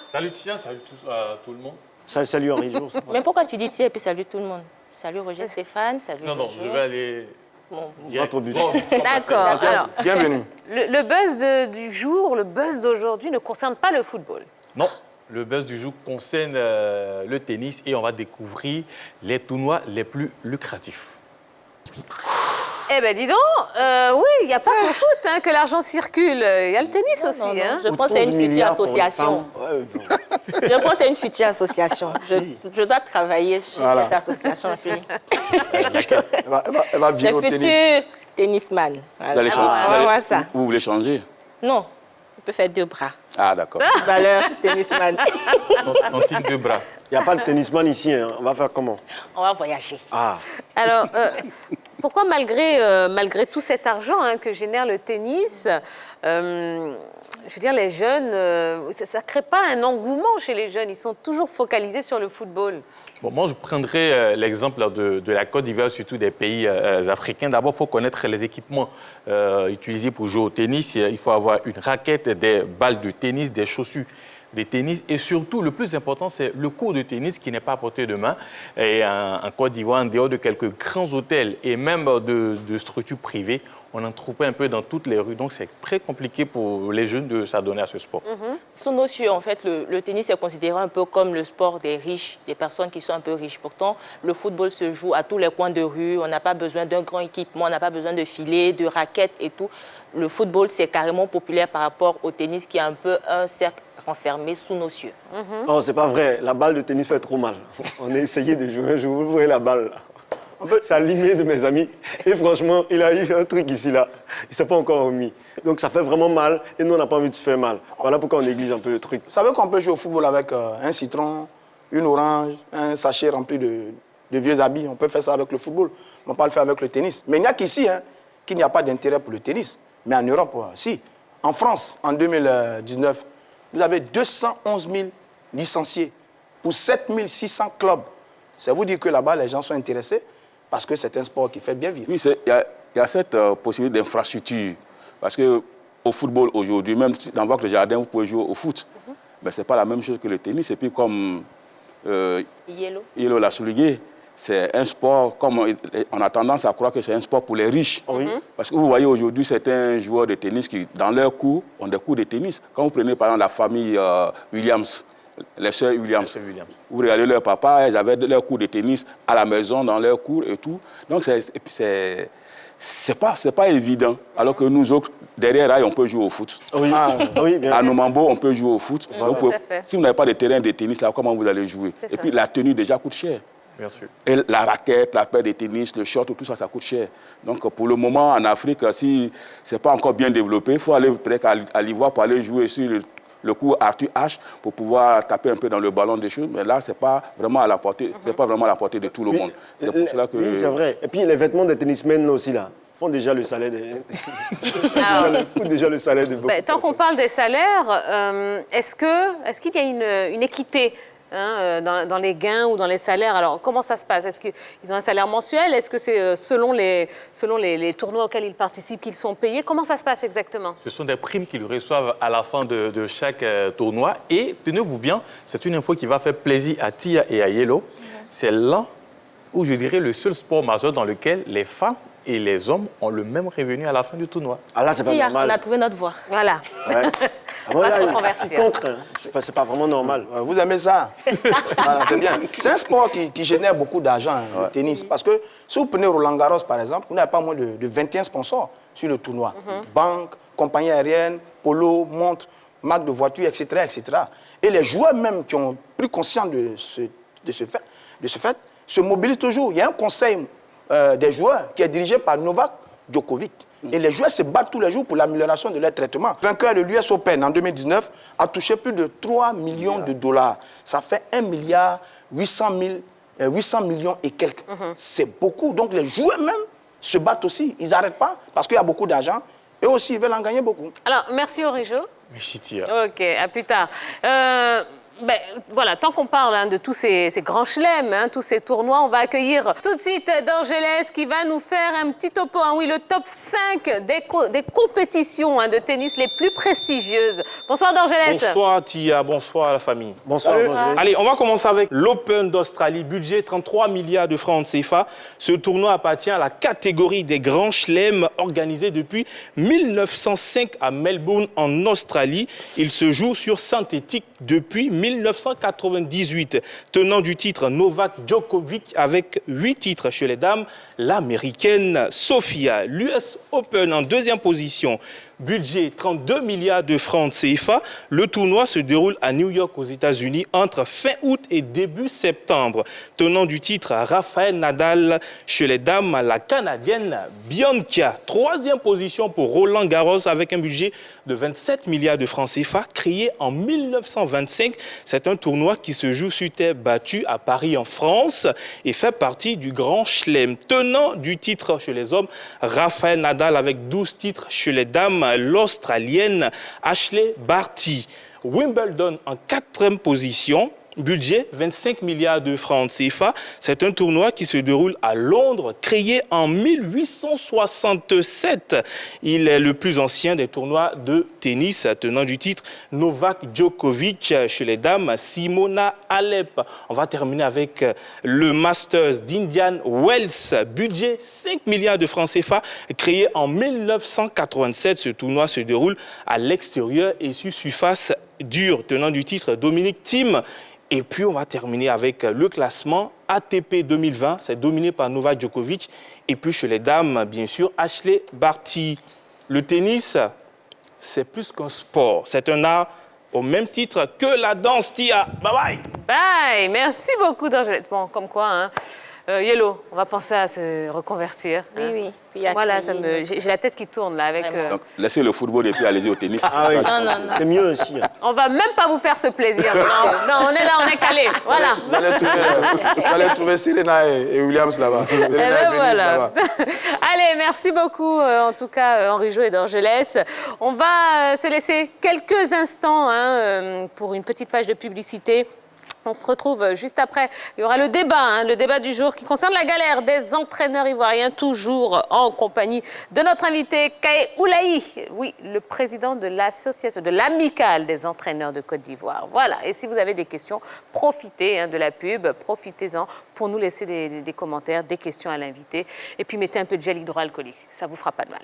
Salut Tia, salut tout le monde. Salut Henri Jour. Mais pourquoi tu dis Tia et puis salut tout le monde? Salut Roger Stéphane, salut Non, Jojo. je vais aller... Votre but. D'accord. Alors, bienvenue. Le buzz du jour, le buzz d'aujourd'hui ne concerne pas le football. Non, le buzz du jour concerne le tennis et on va découvrir les tournois les plus lucratifs. Eh bien, dis donc, oui, il n'y a pas que le foot hein, que l'argent circule. Il y a le tennis aussi. Non, non. Hein. Je pense que c'est une future association. Je pense que c'est une future association. Je dois travailler sur cette association. Elle va virer au Le tennis. futur tennisman. Voilà. Vous allez changer. On va voir ça. Vous voulez changer? Non, on peut faire 2 bras. Ah, d'accord. Valeur tennisman. Tantine de bras. Il n'y a pas de tennisman ici. Hein. On va faire comment? On va voyager. Ah. Alors, pourquoi malgré tout cet argent hein, que génère le tennis, je veux dire, les jeunes, ça ne crée pas un engouement chez les jeunes. Ils sont toujours focalisés sur le football. Bon, moi, je prendrais l'exemple de la Côte d'Ivoire, surtout des pays africains. D'abord, il faut connaître les équipements utilisés pour jouer au tennis. Il faut avoir une raquette, des balles de tennis, des chaussures de tennis. Et surtout, le plus important, c'est le court de tennis qui n'est pas à portée de main. Et en Côte d'Ivoire, en dehors de quelques grands hôtels et même de structures privées, on en trouve un peu dans toutes les rues. Donc, c'est très compliqué pour les jeunes de s'adonner à ce sport. Sous nos cieux, en fait, le tennis est considéré un peu comme le sport des riches, des personnes qui sont un peu riches. Pourtant, le football se joue à tous les coins de rue. On n'a pas besoin d'un grand équipement, on n'a pas besoin de filets, de raquettes et tout. Le football, c'est carrément populaire par rapport au tennis qui a un peu un cercle renfermé sous nos cieux. Non, c'est pas vrai. La balle de tennis fait trop mal. On a essayé de jouer un jour. Vous voyez la balle, là. Ça a limé de mes amis. Et franchement, il a eu un truc ici, là. Il ne s'est pas encore remis. Donc ça fait vraiment mal. Et nous, on n'a pas envie de se faire mal. Voilà pourquoi on néglige un peu le truc. Vous savez qu'on peut jouer au football avec un citron, une orange, un sachet rempli de vieux habits. On peut faire ça avec le football. On ne peut pas le faire avec le tennis. Mais il n'y a qu'ici hein, qu'il n'y a pas d'intérêt pour le tennis. Mais en Europe, si. En France, en 2019, vous avez 211 000 licenciés pour 7 600 clubs. Ça vous dire que là-bas, les gens sont intéressés parce que c'est un sport qui fait bien vivre. Oui, il y a cette possibilité d'infrastructure. Parce qu'au football aujourd'hui, même dans votre jardin, vous pouvez jouer au foot. Mais ce n'est pas la même chose que le tennis. Et puis comme Yellow l'a souligné, c'est un sport, comme on a tendance à croire que c'est un sport pour les riches. Oui. Parce que vous voyez aujourd'hui certains joueurs de tennis qui, dans leur cours, ont des cours de tennis. Quand vous prenez par exemple la famille Williams, les sœurs Williams, vous regardez leur papa, ils avaient leur cours de tennis à la maison, dans leur cours et tout. Donc c'est pas évident. Alors que nous autres, derrière là, on peut jouer au foot. Oui, oui bien. À Nomambo, on peut jouer au foot. Voilà. Donc, si vous n'avez pas de terrain de tennis, là, comment vous allez jouer? Et puis la tenue déjà coûte cher. Bien sûr. Et la raquette, la paire de tennis, le short, tout ça, ça coûte cher. Donc pour le moment, en Afrique, si ce n'est pas encore bien développé, il faut aller peut-être à l'Ivoire pour aller jouer sur le cours Arthur H pour pouvoir taper un peu dans le ballon des choses. Mais là, ce n'est pas vraiment à la portée, c'est pas vraiment à la portée de tout le monde. C'est pour cela que... Oui, c'est vrai. Et puis les vêtements des tennismen là aussi, là, font déjà le salaire des... déjà le salaire de beaucoup de Tant qu'on parle des salaires, est-ce qu'il y a une équité hein, dans les gains ou dans les salaires? Alors, comment ça se passe? Est-ce qu'ils ont un salaire mensuel? Est-ce que c'est selon les tournois auxquels ils participent qu'ils sont payés? Comment ça se passe exactement? Ce sont des primes qu'ils reçoivent à la fin de chaque tournoi. Et tenez-vous bien, c'est une info qui va faire plaisir à Tia et à Yellow. C'est là où je dirais le seul sport majeur dans lequel les femmes et les hommes ont le même revenu à la fin du tournoi. Ah là, c'est pas Tia, normal. on a trouvé notre voie. Voilà. Ouais. On va se reconvertir. Contre, hein. C'est pas vraiment normal. Vous aimez ça? Voilà, c'est bien. C'est un sport qui génère beaucoup d'argent, le tennis. Parce que si vous prenez Roland Garros, par exemple, vous n'avez pas moins de 21 sponsors sur le tournoi. Banques, compagnies aériennes, polo, montres, marques de voitures, etc., etc. Et les joueurs même qui ont pris conscience de ce fait se mobilisent toujours. Il y a un conseil des joueurs qui est dirigé par Novak Djokovic. Et les joueurs se battent tous les jours pour l'amélioration de leur traitement. Le vainqueur de l'US Open en 2019 a touché plus de 3 millions de dollars. Ça fait 1 milliard 800 millions et quelques. C'est beaucoup. Donc les joueurs même se battent aussi. Ils n'arrêtent pas parce qu'il y a beaucoup d'argent. Eux aussi, ils veulent en gagner beaucoup. Alors, merci Orijo. Merci Tia. Ok, à plus tard. Ben, voilà, tant qu'on parle de tous ces grands chelems, tous ces tournois, on va accueillir tout de suite Dorgelès qui va nous faire un petit topo. Oui, le top 5 des compétitions de tennis les plus prestigieuses. Bonsoir Dorgelès. Bonsoir Tia, bonsoir à la famille. Bonsoir. Allez, on va commencer avec l'Open d'Australie, budget 33 milliards de francs CFA. Ce tournoi appartient à la catégorie des grands chelems organisé depuis 1905 à Melbourne en Australie. Il se joue sur synthétique depuis 1998. Tenant du titre, Novak Djokovic avec 8 titres chez les dames, l'américaine Sofia. L'US Open en deuxième position. Budget 32 milliards de francs CFA. Le tournoi se déroule à New York aux États-Unis entre fin août et début septembre. Tenant du titre, Rafael Nadal chez les dames, la Canadienne Bianca. Troisième position pour Roland Garros avec un budget de 27 milliards de francs CFA. Créé en 1925, c'est un tournoi qui se joue sur terre battue à Paris en France et fait partie du Grand Chelem. Tenant du titre chez les hommes, Rafael Nadal avec 12 titres chez les dames, l'Australienne Ashley Barty. Wimbledon en 4e position. Budget 25 milliards de francs CFA. C'est un tournoi qui se déroule à Londres, créé en 1867. Il est le plus ancien des tournois de tennis, tenant du titre Novak Djokovic chez les dames, Simona Halep. On va terminer avec le Masters d'Indian Wells. Budget 5 milliards de francs CFA, créé en 1987. Ce tournoi se déroule à l'extérieur et sur surface dure, tenant du titre Dominic Thiem. Et puis, on va terminer avec le classement ATP 2020. C'est dominé par Novak Djokovic. Et puis, chez les dames, bien sûr, Ashley Barty. Le tennis, c'est plus qu'un sport. C'est un art au même titre que la danse. Tia, bye bye. Bye, merci beaucoup Dorgelès. Bon, comme quoi, Yellow, on va penser à se reconvertir. Oui. Puis Voilà, j'ai la tête qui tourne là avec... Donc, laissez le football et puis allez-y au tennis. Ah oui, Non. c'est mieux aussi. On va même pas vous faire ce plaisir, monsieur. Non, on est là, on est calé. Voilà. Vous allez trouver Serena et Williams là-bas. Eh ben voilà. Allez, merci beaucoup, en tout cas, Henri Jo et Dorgelès. On va se laisser quelques instants pour une petite page de publicité. On se retrouve juste après. Il y aura le débat du jour qui concerne la galère des entraîneurs ivoiriens, toujours en compagnie de notre invité Kaé Oulaï. Oui, le président de l'association, de l'amicale des entraîneurs de Côte d'Ivoire. Voilà, et si vous avez des questions, profitez de la pub, profitez-en pour nous laisser des commentaires, des questions à l'invité. Et puis mettez un peu de gel hydroalcoolique, ça ne vous fera pas de mal.